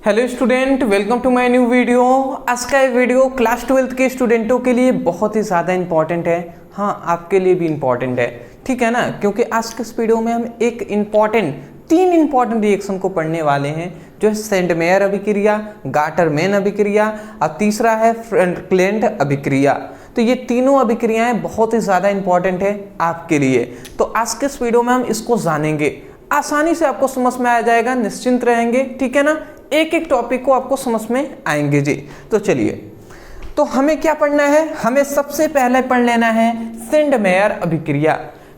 Hello student, welcome to my new video. आज का ये वीडियो क्लास 12th के स्टूडेंटों के लिए बहुत ही ज़्यादा इंपॉर्टेंट है। हाँ, आपके लिए भी इंपॉर्टेंट है, ठीक है ना, क्योंकि आज के इस वीडियो में हम तीन इंपॉर्टेंट रिएक्शन को पढ़ने वाले हैं, जो है सेंडमेयर अभिक्रिया, गाटरमैन अभिक्रिया और तीसरा है फ्रैंकलिन अभिक्रिया। तो ये तीनों अभिक्रियाएं बहुत ही ज़्यादा इंपॉर्टेंट है आपके लिए। तो आज के इस वीडियो में हम इसको जानेंगे, आसानी से आपको समझ में आ जाएगा, निश्चिंत रहेंगे, ठीक है ना। एक एक टॉपिक को आपको समझ में आएंगे जी। तो चलिए, तो हमें क्या पढ़ना है, हमें सबसे पहले पढ़ लेना है सेंडमेयर अभिक्रिया।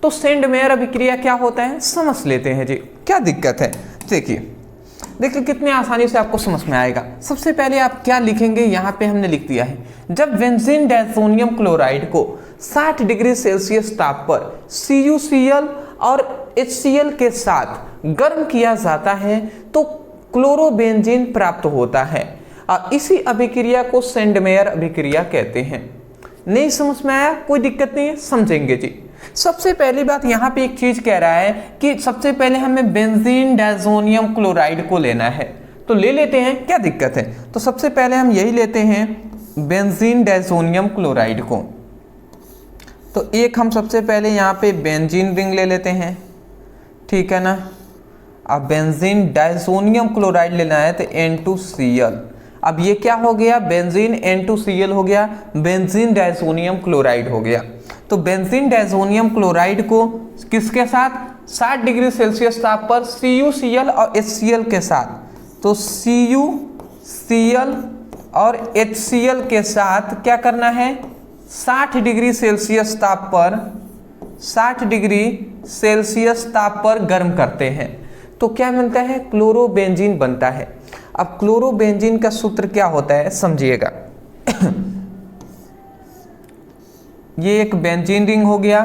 तो सेंडमेयर अभिक्रिया क्या होता है समझ लेते हैं जी, क्या दिक्कत है। देखिए कितने आसानी से आपको समझ में आएगा। सबसे पहले आप क्या लिखेंगे, यहाँ पे हमने लिख दिया है, जब बेंजीन डायसोनियम क्लोराइड को 60 डिग्री सेल्सियस ताप पर CuCl और HCl के साथ गर्म किया जाता है तो क्लोरोबेंजीन प्राप्त होता है। इसी अभिक्रिया को सेंडमेयर अभिक्रिया कहते हैं। नहीं समझ में आया, कोई दिक्कत नहीं है, समझेंगे जी। सबसे पहली बात यहाँ पे एक चीज कह रहा है कि सबसे पहले हमें बेंजीन डायसोनियम क्लोराइड को लेना है, तो ले लेते हैं, क्या दिक्कत है। तो सबसे पहले हम यही लेते हैं बेंजीन डायसोनियम क्लोराइड को। तो एक हम सबसे पहले यहाँ पे बेंजीन रिंग ले लेते हैं, ठीक है ना। अब बेंजीन डायसोनियम क्लोराइड लेना है तो N2Cl। अब ये क्या हो गया, बेंजीन N2Cl हो गया, बेंजीन डायसोनियम क्लोराइड हो गया। तो बेंजीन डायसोनियम क्लोराइड को किसके साथ, 60 डिग्री सेल्सियस ताप पर CuCl और HCl के साथ, तो CuCl और HCl के साथ क्या करना है, 60 डिग्री सेल्सियस ताप पर 60 डिग्री सेल्सियस ताप पर गर्म करते हैं, तो क्या बनता है, क्लोरोबेंजीन बनता है। अब क्लोरोबेंजीन का सूत्र क्या होता है समझिएगा। ये एक बेंजीन रिंग हो गया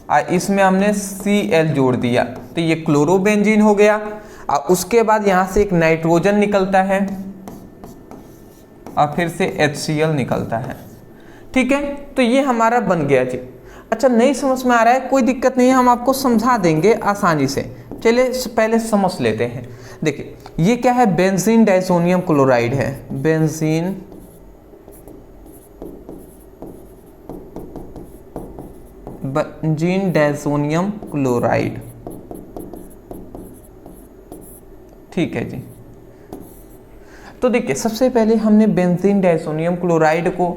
और इसमें हमने Cl जोड़ दिया, तो ये क्लोरोबेंजीन हो गया। और उसके बाद यहां से एक नाइट्रोजन निकलता है और फिर से HCl निकलता है, ठीक है। तो ये हमारा बन गया जी। अच्छा, नहीं समझ में आ रहा है, कोई दिक्कत नहीं है, हम आपको समझा देंगे आसानी से। चलिए पहले समझ लेते हैं। देखिए ये क्या है, बेंजीन डायसोनियम क्लोराइड है, बेंजीन डायसोनियम क्लोराइड, ठीक है जी। तो देखिए सबसे पहले हमने बेंजीन डायसोनियम क्लोराइड को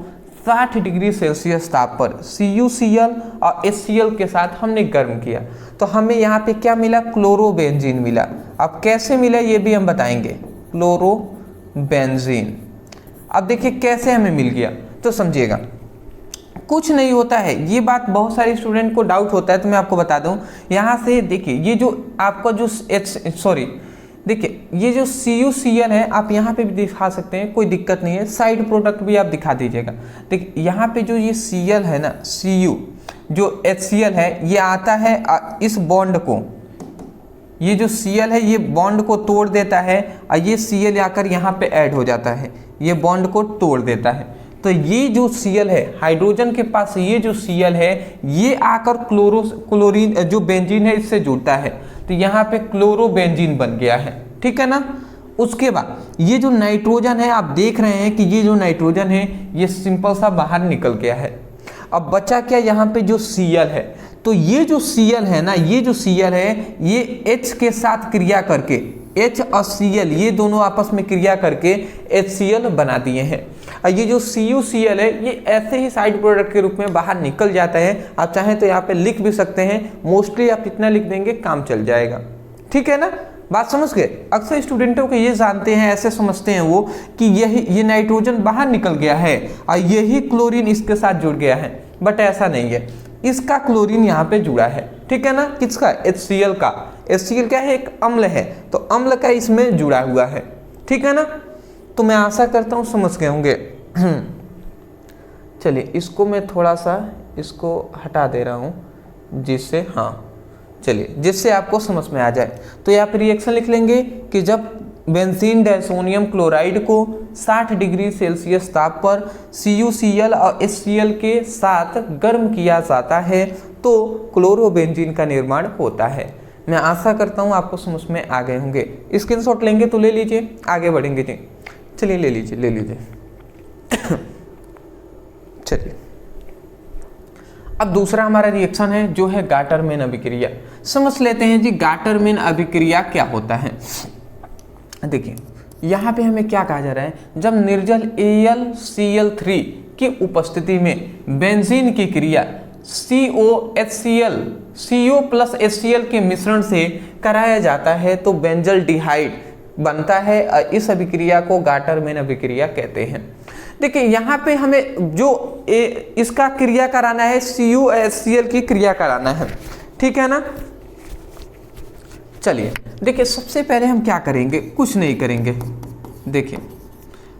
60 डिग्री सेल्सियस ताप पर CuCl और HCl के साथ हमने गर्म किया, तो हमें यहाँ पे क्या मिला, क्लोरोबेंजीन मिला। अब कैसे मिला ये भी हम बताएंगे, क्लोरोबेंजीन। अब देखिए कैसे हमें मिल गया, तो समझिएगा, कुछ नहीं होता है। ये बात बहुत सारे स्टूडेंट को डाउट होता है, तो मैं आपको बता दूं। यहाँ से देखिए ये जो आपका जो देखिए ये जो CuCl है, आप यहाँ पे भी दिखा सकते हैं, कोई दिक्कत नहीं है, साइड प्रोडक्ट भी आप दिखा दीजिएगा। देखिए यहाँ पे जो ये Cl है ना, Cu जो HCl है, ये आता है इस बॉन्ड को, ये जो Cl है ये बॉन्ड को तोड़ देता है और ये Cl आकर यहाँ पे ऐड हो जाता है, ये बॉन्ड को तोड़ देता है। तो ये जो Cl है, हाइड्रोजन के पास ये जो Cl है, ये आकर क्लोरीन जो बेंजीन है इससे जुड़ता है, तो यहाँ पे क्लोरोबेंजीन बन गया है, ठीक है ना। उसके बाद ये जो नाइट्रोजन है, आप देख रहे हैं कि ये जो नाइट्रोजन है ये सिंपल सा बाहर निकल गया है। अब बचा क्या, यहाँ पे जो Cl है, तो ये जो Cl है ना, ये जो Cl है ये H के साथ क्रिया करके, H और Cl ये दोनों आपस में क्रिया करके HCl बना दिए हैं। और ये जो CuCl है ये ऐसे ही साइड प्रोडक्ट के रूप में बाहर निकल जाता है। आप चाहें तो यहाँ पे लिख भी सकते हैं, मोस्टली आप इतना लिख देंगे काम चल जाएगा, ठीक है ना। बात समझ गए। अक्सर स्टूडेंटों को ये जानते हैं, ऐसे समझते हैं वो कि ये नाइट्रोजन बाहर निकल गया है और यही क्लोरीन इसके साथ जुड़ गया है, बट ऐसा नहीं है, इसका क्लोरीन यहाँ पे जुड़ा है, ठीक है ना। किसका, HCl का। HCl क्या है, एक अम्ल है, तो अम्ल का इसमें जुड़ा हुआ है, ठीक है ना। तो मैं आशा करता हूँ समझ गए होंगे। चलिए इसको मैं थोड़ा सा इसको हटा दे रहा हूँ, जिससे चलिए जिससे आपको समझ में आ जाए। तो यहाँ पे रिएक्शन लिख लेंगे कि जब बेंजीन डायसोनियम क्लोराइड को 60 डिग्री सेल्सियस ताप पर CuCl और HCl के साथ गर्म किया जाता है तो क्लोरोबेंजीन का निर्माण होता है। मैं आशा करता हूँ आपको समझ में आ गए होंगे। स्क्रीनशॉट लेंगे तो ले लीजिए, आगे बढ़ेंगे जी। चलिए ले लीजिए चलिए अब दूसरा हमारा रिएक्शन है जो है गाटरमैन अभिक्रिया। समझ लेते हैं जी गाटरमैन अभिक्रिया क्या होता है। देखिए यहाँ पे हमें क्या कहा जा रहा है, जब निर्जल AlCl3 की उपस्थिति में बेंजीन की क्रिया COHCl CO प्लस HCl के मिश्रण से कराया जाता है तो बेंजल डिहाइड बनता है। इस अभिक्रिया को गाटरमैन अभिक्रिया कहते हैं। देखिए यहाँ पे हमें जो इसका क्रिया कराना है COHCl की क्रिया कराना है, ठीक है ना। चलिए देखिए सबसे पहले हम क्या करेंगे, कुछ नहीं करेंगे। देखिए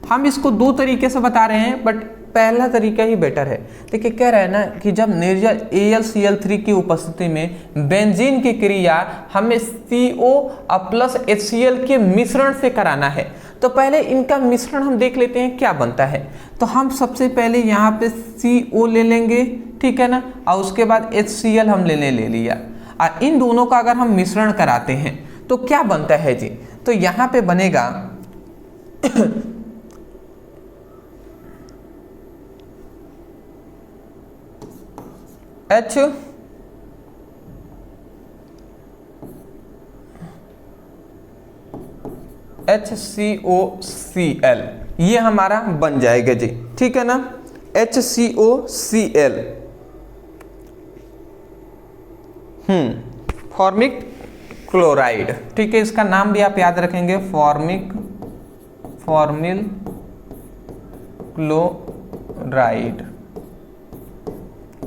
हम इसको दो तरीके से बता रहे हैं बट पहला तरीका ही बेटर है। देखिए कह रहा है ना कि जब निर्जल AlCl3 की उपस्थिति में बेंजीन की क्रिया हमें CO प्लस HCl के मिश्रण से कराना है तो पहले इनका मिश्रण हम देख लेते हैं क्या बनता है। तो हम सबसे पहले यहाँ पे CO ले लेंगे, ठीक है ना, और उसके बाद HCl हम ले लिया। और इन दोनों का अगर हम मिश्रण कराते हैं तो क्या बनता है जी, तो यहाँ पे बनेगा HCOCl, ये हमारा बन जाएगा जी, ठीक है ना, HCOCl। फॉर्मिक क्लोराइड, ठीक है, इसका नाम भी आप याद रखेंगे, फॉर्मिल क्लोराइड,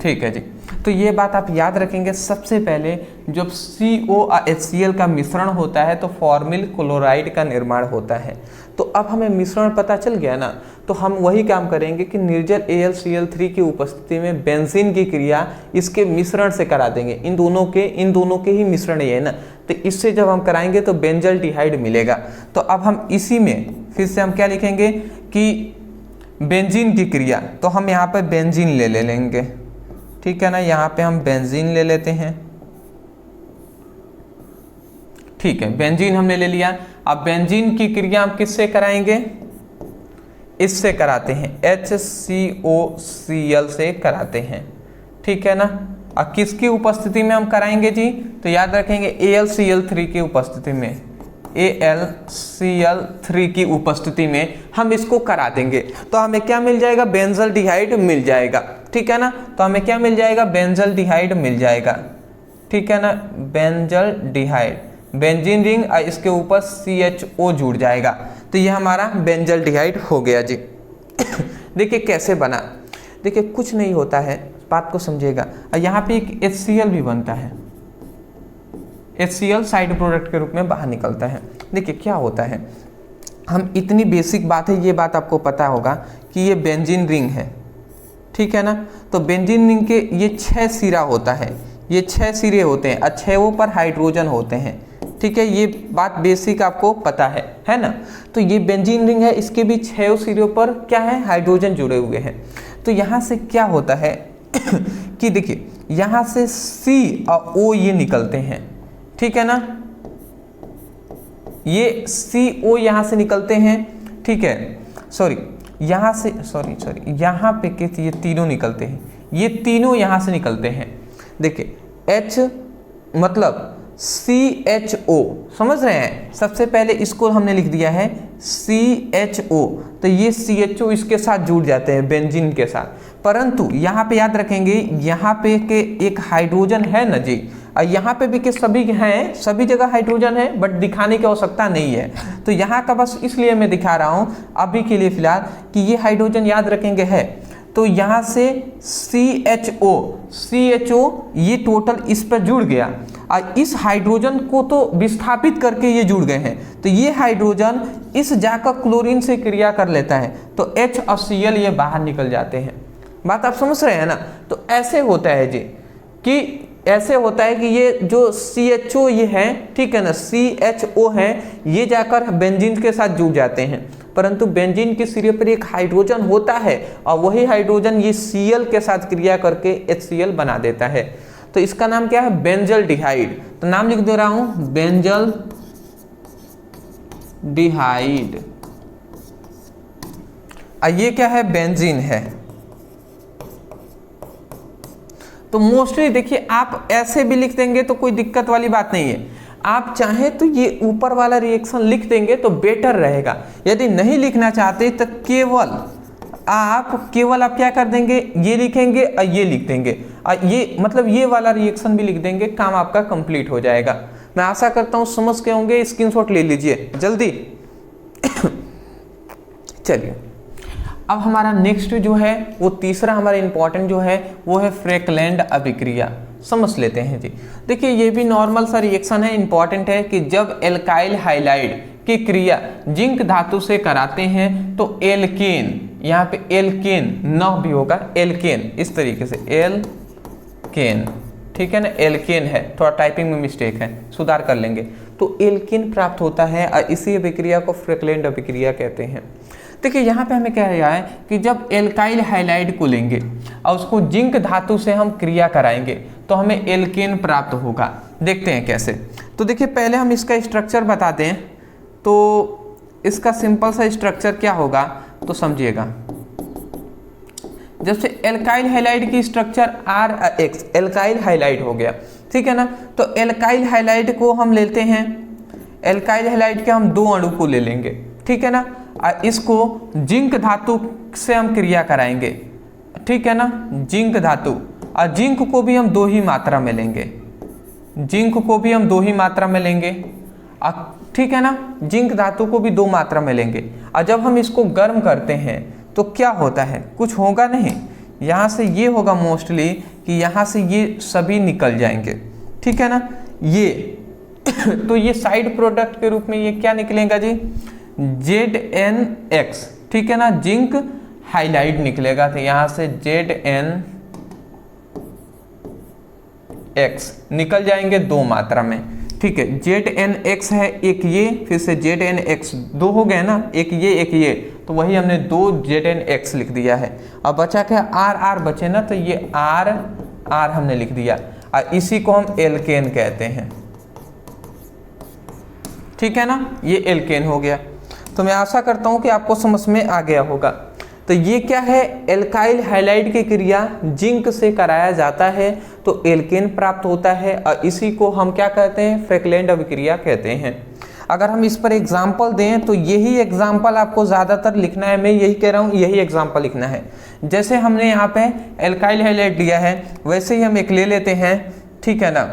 ठीक है जी। तो ये बात आप याद रखेंगे। सबसे पहले जब CO और HCl का मिश्रण होता है तो फॉर्मिल क्लोराइड का निर्माण होता है। तो अब हमें मिश्रण पता चल गया ना, तो हम वही काम करेंगे कि निर्जल AlCl3 की उपस्थिति में बेंजीन की क्रिया इसके मिश्रण से करा देंगे। इन दोनों के ही मिश्रण ये है ना, तो इससे जब हम कराएंगे तो बेंजल डिहाइड मिलेगा। तो अब हम इसी में फिर से हम क्या लिखेंगे कि बेंजीन की क्रिया, तो हम यहाँ पर बेंजीन ले लेंगे, ठीक है ना, यहाँ पे हम बेंजीन ले लेते हैं, ठीक है, बेंजीन हमने ले लिया। अब बेंजीन की क्रिया हम किससे कराएंगे, इससे कराते हैं, HCOCl से कराते हैं, ठीक है ना। अब किसकी उपस्थिति में हम कराएंगे जी, तो याद रखेंगे AlCl3 की उपस्थिति में, AlCl3 की उपस्थिति में हम इसको करा देंगे तो हमें क्या मिल जाएगा, बेंजल डिहाइड मिल जाएगा, ठीक है ना। तो हमें क्या मिल जाएगा, बेंजल डिहाइड मिल जाएगा, ठीक है ना, बेंजल डिहाइड, बेंजीन रिंग और इसके ऊपर CHO जुड़ जाएगा तो ये हमारा बेंजल डिहाइड हो गया जी। देखिए कैसे बना, देखिए कुछ नहीं होता है, बात को समझिएगा। और यहाँ पे एक HCl भी बनता है, HCl साइड प्रोडक्ट के रूप में बाहर निकलता है। देखिए क्या होता है, हम इतनी बेसिक बात है, ये बात आपको पता होगा कि ये बेंजीन रिंग है, ठीक है ना। तो बेंजीन रिंग के ये 6 सिरा होता है, ये 6 सिरे होते हैं और 6 पर हाइड्रोजन होते हैं, ठीक है, ये बात बेसिक आपको पता है ना। तो ये बेंजीन रिंग है, इसके भी 6 सिरों पर क्या है, हाइड्रोजन जुड़े हुए हैं। तो यहाँ से क्या होता है कि देखिए यहाँ से C और O ये निकलते हैं, ठीक है ना, ये CO यहाँ से निकलते हैं, ठीक है, सॉरी यहाँ से यहाँ पे के ये तीनों निकलते हैं, ये तीनों यहाँ से निकलते हैं। देखिए H मतलब CHO, समझ रहे हैं, सबसे पहले इसको हमने लिख दिया है CHO, तो ये CHO इसके साथ जुड़ जाते हैं बेंजीन के साथ। परंतु यहाँ पे याद रखेंगे, यहाँ पे के एक हाइड्रोजन है ना जी, और यहाँ पे भी के सभी हैं, सभी जगह हाइड्रोजन है बट दिखाने की आवश्यकता नहीं है। तो यहाँ का बस इसलिए मैं दिखा रहा हूँ अभी के लिए फिलहाल कि ये हाइड्रोजन याद रखेंगे है। तो यहाँ से CHO ये टोटल इस पर जुड़ गया और इस हाइड्रोजन को तो विस्थापित करके ये जुड़ गए हैं। तो ये हाइड्रोजन इस जाकर क्लोरीन से क्रिया कर लेता है तो H और Cl ये बाहर निकल जाते हैं। बात आप समझ रहे हैं ना। तो ऐसे होता है जी कि ऐसे होता है कि ये जो CHO ये है, ठीक है ना, CHO है, ये जाकर बेंजीन के साथ जुड़ जाते हैं। परंतु बेंजीन के सिरे पर एक हाइड्रोजन होता है और वही हाइड्रोजन ये Cl के साथ क्रिया करके HCl बना देता है। तो इसका नाम क्या है, बेंजल्डिहाइड। तो नाम लिख दे रहा हूं, बेंजल्डिहाइड। ये क्या है, बेंजीन है। तो मोस्टली देखिए आप ऐसे भी लिख देंगे तो कोई दिक्कत वाली बात नहीं है, आप चाहें तो ये ऊपर वाला रिएक्शन लिख देंगे तो बेटर रहेगा। यदि नहीं लिखना चाहते तो केवल आप क्या कर देंगे, ये लिखेंगे और ये लिख देंगे, और ये मतलब ये वाला रिएक्शन भी लिख देंगे, काम आपका कंप्लीट हो जाएगा। मैं आशा करता हूँ समझ के होंगे, स्क्रीनशॉट ले लीजिए जल्दी। चलिए अब हमारा नेक्स्ट जो है वो तीसरा हमारा इंपॉर्टेंट जो है वो है फ्रेकलैंड अभिक्रिया। समझ लेते हैं जी। देखिए ये भी नॉर्मल सा रिएक्शन है, इंपॉर्टेंट है कि जब एल्काइल हाइलाइड की क्रिया जिंक धातु से कराते हैं तो एल्केन, यहाँ पे एल्केन न भी होगा, एल्केन इस तरीके से एल्केन, ठीक है ना, एल्केन है, थोड़ा टाइपिंग में मिस्टेक है, सुधार कर लेंगे। तो एल्केन प्राप्त होता है और इसी अभिक्रिया को फ्रेकलैंड अभिक्रिया कहते हैं। देखिए यहाँ पे हमें कह रहा है कि जब एल्काइल हाइलाइड को लेंगे और उसको जिंक धातु से हम क्रिया कराएंगे तो हमें एल्केन प्राप्त होगा। देखते हैं कैसे। तो देखिए पहले हम इसका स्ट्रक्चर बताते हैं। तो इसका सिंपल सा स्ट्रक्चर क्या होगा तो समझिएगा। जब से एल्काइल हाइलाइड की स्ट्रक्चर RX, एल्काइल हाइलाइड हो गया, ठीक है ना। तो एल्काइल हाइलाइड को हम लेते हैं, एल्काइल हाइलाइड के हम 2 अणु को ले लेंगे, ठीक है ना, और इसको जिंक धातु से हम क्रिया कराएंगे, ठीक है ना, जिंक धातु। और जिंक को भी हम 2 ही मात्रा में लेंगे, जिंक को भी हम 2 ही मात्रा में लेंगे, ठीक है ना, जिंक धातु को भी 2 मात्रा में लेंगे। और जब हम इसको गर्म करते हैं तो क्या होता है, कुछ होगा नहीं, यहाँ से ये होगा मोस्टली कि यहाँ से ये सभी निकल जाएंगे, ठीक है ना, ये तो ये साइड प्रोडक्ट के रूप में ये क्या निकलेगा जी, ZnX, ठीक है ना, जिंक हाइलाइड निकलेगा। तो यहाँ से ZnX निकल जाएंगे 2 मात्रा में, ठीक है। ZnX है एक ये, फिर से ZnX 2 हो गए ना, एक ये, तो वही हमने 2 ZnX लिख दिया है। अब बचा क्या, RR बचे ना, तो ये RR हमने लिख दिया, और इसी को हम एल्केन कहते हैं, ठीक है ना, ये एल्केन हो गया। तो मैं आशा करता हूं कि आपको समझ में आ गया होगा। तो ये क्या है, एल्काइल हाइलाइड की क्रिया जिंक से कराया जाता है तो एल्केन प्राप्त होता है, और इसी को हम क्या कहते हैं, फ्रेकलैंड अभिक्रिया कहते हैं। अगर हम इस पर एग्जाम्पल दें तो यही एग्जाम्पल आपको ज़्यादातर लिखना है, मैं यही कह रहा हूँ, यही एग्जाम्पल लिखना है। जैसे हमने यहाँ पे एल्काइल हाइलाइड लिया है वैसे ही हम एक ले लेते हैं, ठीक है ना,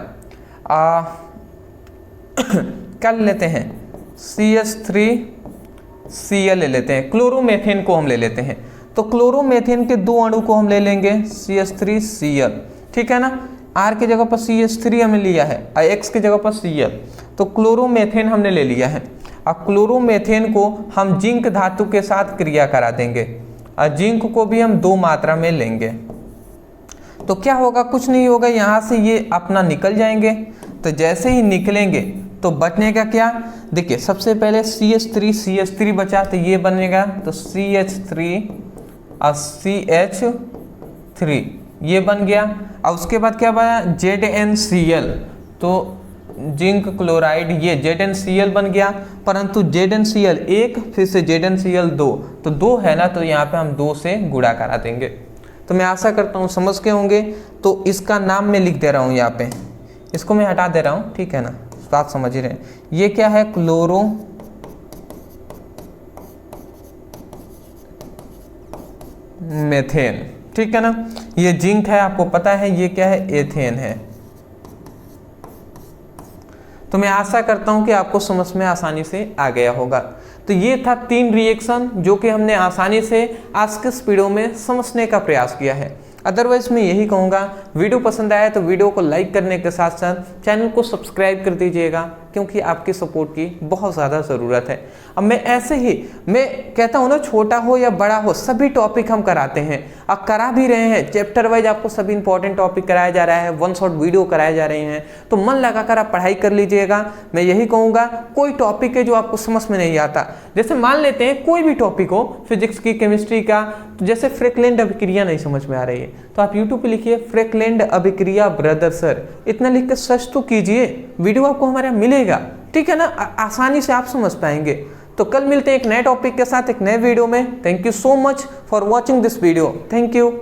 क्या ले लेते हैं, CH3Cl ले लेते हैं, क्लोरोमेथेन को हम ले लेते हैं। तो क्लोरोमेथेन के 2 अणु को हम ले लेंगे CH3Cl, ठीक है ना, R की जगह पर CH3 हमने लिया है और X की जगह पर Cl, तो क्लोरोमेथेन हमने ले लिया है। अब क्लोरोमेथेन को हम जिंक धातु के साथ क्रिया करा देंगे और जिंक को भी हम 2 मात्रा में लेंगे। तो क्या होगा, कुछ नहीं होगा, यहाँ से ये अपना निकल जाएंगे। तो जैसे ही निकलेंगे तो बचने का क्या, देखिए सबसे पहले CH3 बचा, तो ये बनेगा, तो CH3 और CH3 ये बन गया। और उसके बाद क्या बना, ZnCl, तो जिंक क्लोराइड, ये ZnCl बन गया, परंतु ZnCl 1 फिर से ZnCl 2, तो 2 है ना, तो यहाँ पे हम 2 से गुणा करा देंगे। तो मैं आशा करता हूँ समझ के होंगे। तो इसका नाम मैं लिख दे रहा हूँ यहाँ पे, इसको मैं हटा दे रहा हूँ, ठीक है ना, बात समझ ही रहे। ये क्या है, क्लोरोमेथेन, ठीक है ना, ये जिंक है आपको पता है, ये क्या है, एथेन है। तो मैं आशा करता हूं कि आपको समझ में आसानी से आ गया होगा। तो ये था 3 रिएक्शन जो कि हमने आसानी से आज के इस वीडियो में समझने का प्रयास किया है। अदरवाइज मैं यही कहूँगा, वीडियो पसंद आया तो वीडियो को लाइक करने के साथ साथ चैनल को सब्सक्राइब कर दीजिएगा क्योंकि आपकी सपोर्ट की बहुत ज़्यादा ज़रूरत है। अब मैं ऐसे ही मैं कहता हूँ ना, छोटा हो या बड़ा हो सभी टॉपिक हम कराते हैं, अब करा भी रहे हैं। चैप्टर वाइज आपको सभी इंपॉर्टेंट टॉपिक कराया जा रहा है, वन शॉट वीडियो कराए जा रहे हैं, तो मन लगाकर आप पढ़ाई कर लीजिएगा। मैं यही कहूँगा, कोई टॉपिक है जो आपको समझ में नहीं आता, जैसे मान लेते हैं कोई भी टॉपिक हो, फिजिक्स की, केमिस्ट्री का, तो जैसे फ्रैंकलिन अभिक्रिया नहीं समझ में आ रही है तो आप यूट्यूब पे लिखिए फ्रैंकलिन अभिक्रिया ब्रदर सर, इतना लिख कर सर्च तो कीजिए, वीडियो आपको हमारे यहाँ मिलेगा, ठीक है ना, आसानी से आप समझ पाएंगे। तो कल मिलते हैं एक नए टॉपिक के साथ, एक नए वीडियो में। Thank you so much for watching this video. Thank you.